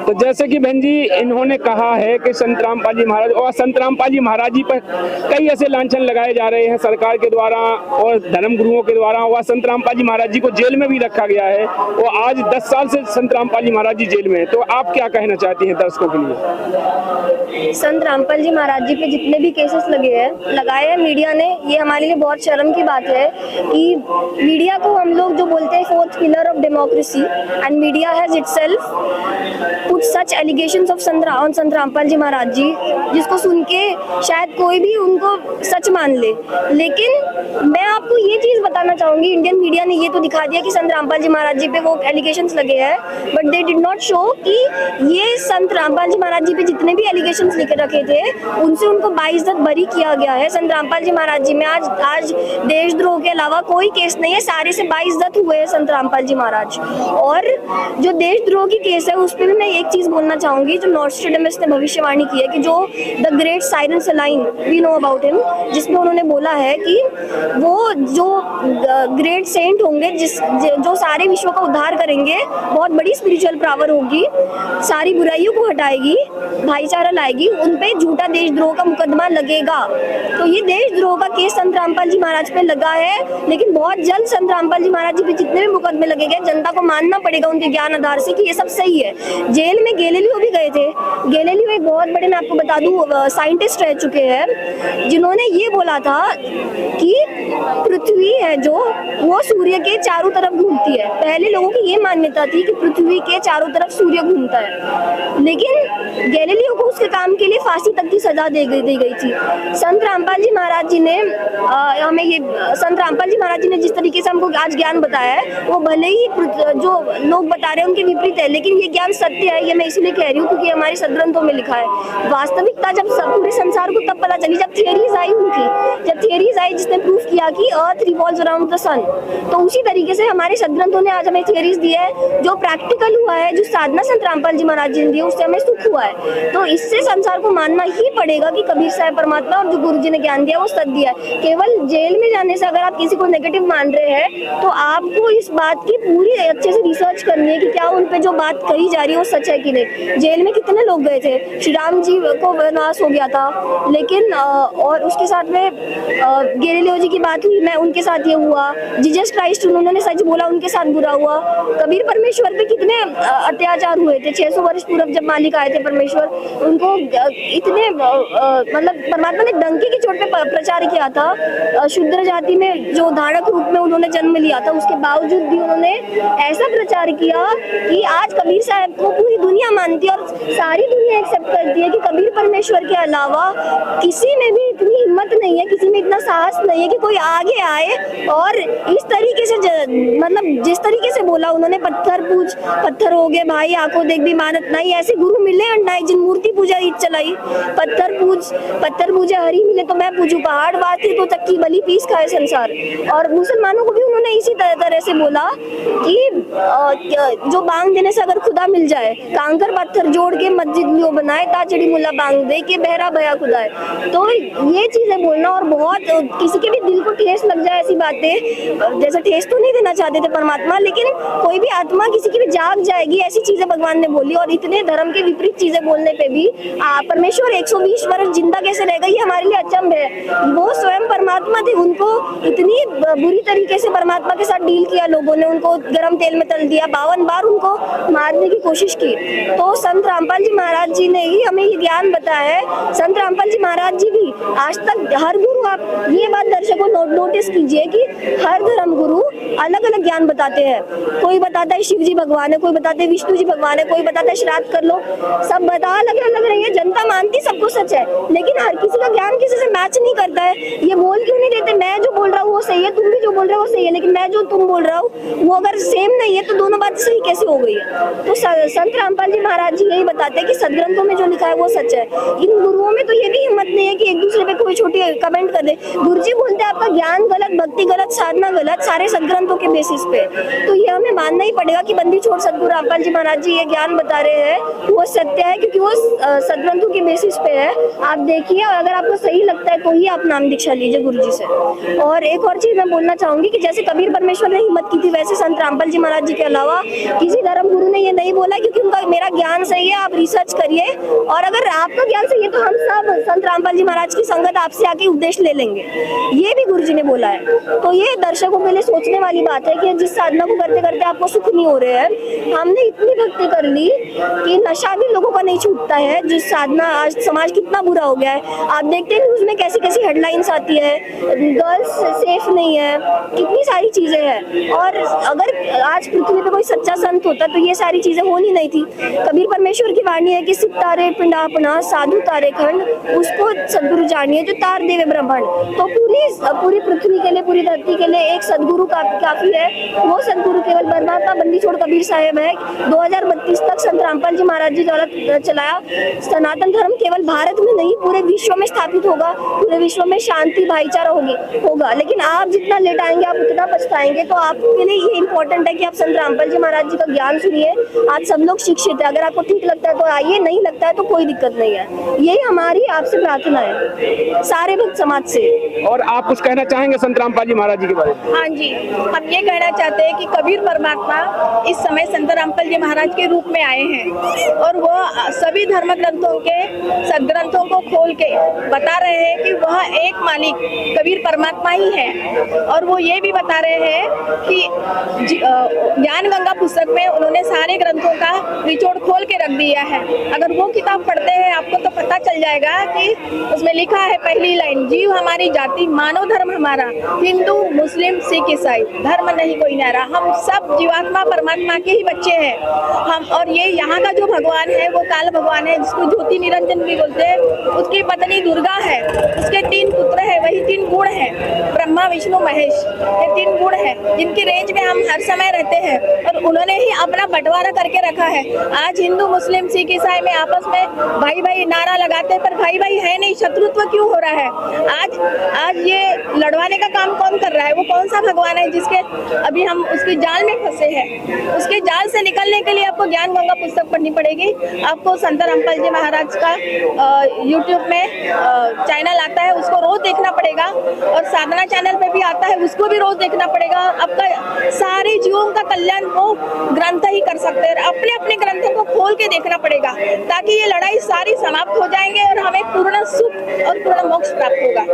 तो जैसे कि बहन जी इन्होंने कहा है कि संत रामपाल जी महाराज और संत रामपाल जी महाराज जी पर कई ऐसे लांछन लगाए जा रहे हैं सरकार के द्वारा और धर्म गुरुओं के द्वारा, और संत रामपाल जी महाराज जी को जेल में भी रखा गया है और आज 10 साल से संत रामपाल जी महाराज जी जेल में है। तो आप क्या कहना चाहती हैं दर्शकों के लिए? संत रामपाल जी महाराज जी पे जितने भी केसेस लगाए हैं मीडिया ने, ये हमारे लिए बहुत शर्म की बात है कि मीडिया को हम लोग जो बोलते हैं fourth pillar of democracy, and media has itself put such allegations of संत रामपाल जी महाराज जी, जिसको सुन के शायद कोई भी उनको सच मान ले। लेकिन मैं आपको ये चीज बताना चाहूंगी, इंडियन मीडिया ने ये तो दिखा दिया कि संत रामपाल जी महाराज जी पे वो एलिगेशंस लगे हैं, but they did not show कि ये संत रामपाल जी महाराज जी पे जितने भी एलिगेशंस लिखे रखे थे उनसे उनको बाइज्जत बरी किया गया है। संत रामपाल जी महाराज जी में आज देशद्रोह के अलावा कोई केस नहीं है, सारे से बाइज्जत हुए हैं संत रामपाल जी महाराज। और जो देशद्रोह की केस है उस पर भी मैं एक चीज बोलना चाहूंगी, जो नॉस्ट्रेडमस ने भविष्यवाणी की है कि जो the great siren saline we know about him, जिसमें उन्होंने बोला है कि वो जो ग्रेट सेंट होंगे जो सारे विश्व का उद्धार करेंगे, बहुत बड़ी स्पिरिचुअल पावर होगी, सारी बुराइयों को हटाएगी, भाईचारा लाएगी, उन पे झूठा देशद्रोह का मुकदमा लगेगा। तो ये देशद्रोह का केस संत रामपाल जी महाराज पे लगा है, लेकिन बहुत जल्द संत रामपाल जी महाराज जी पे जितने भी मुकदमे लगेंगे जनता को मानना पड़ेगा उनके ज्ञान आधार से कि ये सब सही है। जेल में गैलीलियो भी गए थे। गैलीलियो एक बहुत बड़े, मैं आपको बता दूं, साइंटिस्ट रह चुके हैं, जिन्होंने ये बोला था कि पृथ्वी है जो वो सूर्य के चारों तरफ घूमती है। पहले लोगों की ये मान्यता थी कि पृथ्वी के चारों तरफ सूर्य घूमता है, लेकिन गैलीलियो को उसके काम के लिए फांसी तक की सजा दी गई थी। संत रामपाल जी महाराज जी ने संत रामपाल जी महाराज जी ने जिस तरीके से हमको आज ज्ञान बताया है, वो भले ही जो लोग बता रहे हैं उनके विपरीत है, लेकिन ये ज्ञान सत्य है। ये मैं इसलिए कह रही हूँ क्योंकि हमारे सदग्रंथों में लिखा है। वास्तविकता जब पूरे संसार को तब पता चली जब थियरीज आई जब थियरीज आई जिसने प्रूफ किया कि अर्थ रिवॉल्व्स अराउंड द सन। तो उसी तरीके से हमारे सदग्रंथों ने आज हमें थियरीज दी है, जो प्रैक्टिकल हुआ है, जो साधना संत रामपाल जी महाराज जी ने दी है, उससे हमें सुख हुआ है। तो इससे संसार को मानना ही पड़ेगा कि कबीर साहब परमात्मा और जो गुरु जी ने ज्ञान दिया वो सत्य दिया है। केवल जेल में जाने से अगर आप किसी को नेगेटिव मान रहे हैं तो आपको इस बात की पूरी अच्छे से रिसर्च करनी है कि क्या उन पे जो बात कही जा रही है वो सच है कि नहीं। जेल में कितने लोग गए थे, श्री राम जी को वनवास हो गया था, लेकिन और उसके साथ में गैलीलियो जी की बात हुई, मैं उनके साथ ये हुआ। जीसस क्राइस्ट उन्होंने सच बोला, उनके साथ बुरा हुआ। कबीर परमेश्वर पे कितने अत्याचार हुए थे। 600 वर्ष पूर्व जब मालिक आए थे परमेश्वर, उनको इतने मतलब परमात्मा ने डंके की चोट पे प्रचार किया था। शूद्र जाति में जो धारक रूप में उन्होंने जन्म लिया था, उसके बावजूद भी उन्होंने ऐसा प्रचार किया कि आज कबीर साहब को पूरी दुनिया मानती है और सारी दुनिया एक्सेप्ट करती है कि कबीर परमेश्वर के अलावा किसी में भी इतनी हिम्मत नहीं है, किसी में इतना साहस नहीं है कि कोई आगे आए और इस तरीके से मतलब जिस तरीके से बोला उन्होंने, पत्थर पूछ पत्थर हो गए भाई, आंखों देख भी मानत नहीं। ऐसे गुरु मिले अंडाई जिन मूर्ति पूजा ईद चलाई। पत्थर पूजा हरी मिले तो मैं पूजू, पहाड़ बाती तो चक्की बली पीस खाए संसार। और मुसलमानों को भी उन्होंने इसी तरह से बोला कि जो बांग देने से अगर खुदा मिल जाए, कांकर पत्थर जोड़ के मस्जिद लियो बनाए, ताचड़ी मुल्ला बांग दे के बहरा भया खुदाए। तो ये चीजें बोलना और बहुत किसी के भी दिल को ठेस लग जाए ऐसी बातें, जैसे ठेस तो नहीं देना चाहते थे परमात्मा, लेकिन कोई भी आत्मा किसी की भी जाग जाएगी ऐसी चीजें भगवान ने बोली। और इतने धर्म के विपरीत चीजें बोलने पे भी परमेश्वर 120 वर्ष जिंदा कैसे रह गई, हमारे लिए अचंभ है। वो स्वयं परमात्मा थे, उनको इतनी बुरी तरीके से परमात्मा के साथ डील किया लोगों ने, उनको गरम तेल में तल दिया, 52 बार उनको मारने की कोशिश की। तो संत रामपाल जी महाराज जी ने ही हमें ये ज्ञान बताया है। संत रामपाल जी महाराज जी भी आज तक हर गुरु, आप ये बात दर्शकों नोटिस कीजिए कि हर धर्म गुरु अलग अलग ज्ञान बताते हैं। कोई बताता है शिव जी भगवान है, कोई बताते हैं विष्णु जी भगवान है, कोई बताता है श्राद्ध कर लो, सब बता अलग अलग रही है। जनता मानती सबको सच है, लेकिन हर किसी का ज्ञान किसी से मैच नहीं करता है। ये बोल क्यों नहीं देते मैं जो बोल रहा हूँ वो सही है, तुम भी जो बोल रहे हो वो सही है, लेकिन मैं जो तुम बोल रहा हूँ वो अगर सेम नहीं है तो दोनों बात सही कैसे हो गई है। तो संत रामपाल जी महाराज जी यही बताते हैं कि सदग्रंथों में जो लिखा है वो सच है। इन गुरुओं में तो ये भी हिम्मत नहीं है कि एक दूसरे पे कोई छोटी कमेंट इम्प्लीमेंट कर दे। गुरुजी बोलते हैं आपका ज्ञान गलत, भक्ति गलत, साधना गलत, सारे सदग्रंथों के बेसिस पे। तो ये हमें मानना ही पड़ेगा कि बंदी छोड़ सदगुरु रामपाल जी महाराज जी ये ज्ञान बता रहे हैं वो सत्य है, क्योंकि वो सदग्रंथों के बेसिस पे है। आप देखिए, और अगर आपको सही लगता है तो ही आप नाम दीक्षा लीजिए गुरुजी से। और एक और चीज मैं बोलना चाहूंगी कि जैसे कबीर परमेश्वर ने हिम्मत की थी, वैसे संत रामपाल जी महाराज जी के अलावा किसी धर्म गुरु ने ये नहीं बोला, क्योंकि उनका मेरा ज्ञान सही है, आप रिसर्च करिए, और अगर आपका ज्ञान सही है तो हम सब संत रामपाल जी महाराज की संगत आपसे आके उपदेश ले लेंगे, ये भी गुरुजी ने बोला है। तो ये दर्शकों के लिए सोचने वाली बात है कि जिस साधना को करते करते आपको सुख नहीं हो रहे हैं, हमने इतनी भक्ति कर ली कि नशा भी लोगों का नहीं छूटता है। जिस साधना, आज समाज कितना बुरा हो गया है, आप देखते हैं न्यूज में कैसी कैसी हेडलाइंस आती है, गर्ल्स सेफ नहीं है, कितनी सारी चीजें हैं। और अगर आज पृथ्वी पे कोई सच्चा संत होता तो ये सारी चीजें होनी नहीं थी। कबीर परमेश्वर की वाणी है कि सिख तारे पिंडापना, साधु तारे खंड, उसको सदगुरु जानिए जो तार देवे ब्रह्मांड। तो पूरी पृथ्वी के लिए, पूरी धरती के लिए एक सदगुरु काफी है। वो सदगुरु केवल परमात्मा बंदी छोड़ कबीर साहेब है। 2032 तक संत रामपाल जी महाराज जी द्वारा चलाया सनातन धर्म केवल भारत में नहीं पूरे विश्व में स्थापित होगा, पूरे विश्व में शांति भाईचारा होगा। लेकिन आप जितना लेट आएंगे आप उतना पछताएंगे। तो आपके लिए ये इंपॉर्टेंट है कि आप संत रामपाल जी महाराज जी का ज्ञान सुनिए। आज सब लोग शिक्षित है, अगर आपको ठीक लगता है तो आइए, नहीं लगता है तो कोई दिक्कत नहीं है। यही हमारी आपसे प्रार्थना है सारे भक्त समाज से। और आप कुछ कहना चाहेंगे संत रामपाल जी महाराज जी के बारे में? हाँ जी, हम ये कहना चाहते हैं कि कबीर परमात्मा इस समय संत रामपाल जी महाराज के रूप में आए हैं, और वो सभी धर्म ग्रंथों के सदग्रंथों को खोल के बता रहे हैं कि वह एक मालिक कबीर परमात्मा ही है। और वो ये भी बता रहे हैं कि ज्ञान गंगा पुस्तक में उन्होंने सारे ग्रंथों का निचोड़ खोल के रख दिया है। अगर वो किताब पढ़ते हैं आपको तो पता चल जाएगा कि उसमें लिखा है, पहली लाइन, जीव हमारी जाति, मानव धर्म हमारा, हिंदू मुस्लिम सिख ईसाई, धर्म नहीं कोई न्यारा, हम सब जीवात्मा परमात्मा के ही बच्चे हैं हम। और ये यहाँ का जो भगवान है वो काल भगवान है, जिसको ज्योति निरंजन भी बोलते हैं। उसकी पत्नी दुर्गा है, उसके 3 पुत्र है, वही 3 गुण है, ब्रह्मा विष्णु महेश, ये 3 गुण है जिनकी रेंज में हम हर समय रहते हैं। और उन्होंने ही अपना बंटवारा करके रखा है। आज हिंदू मुस्लिम सिख ईसाई में आपस में भाई भाई नारा लगाते हैं, पर भाई भाई है नहीं, शत्रुत्व क्यों हो रहा है? आज ये लड़वाने का काम कौन कर रहा है? वो कौन सा भगवान है जिसके अभी हम उसके जाल में फंसे हैं? उसके जाल से निकलने के लिए आपको ज्ञान गंगा पुस्तक पढ़नी पड़ेगी। आपको संत रामपाल जी महाराज का YouTube में चैनल आता है, उसको रोज देखना पड़ेगा। और साधना चैनल पे भी आता है, उसको भी रोज देखना पड़ेगा। आपका सारे जीवों का कल्याण वो ग्रंथ ही कर सकते हैं। अपने अपने ग्रंथों को खोल के देखना पड़ेगा, ताकि ये लड़ाई सारी समाप्त हो जाएंगे और हमें पूर्ण सुख और पूर्ण मोक्ष प्राप्त होगा।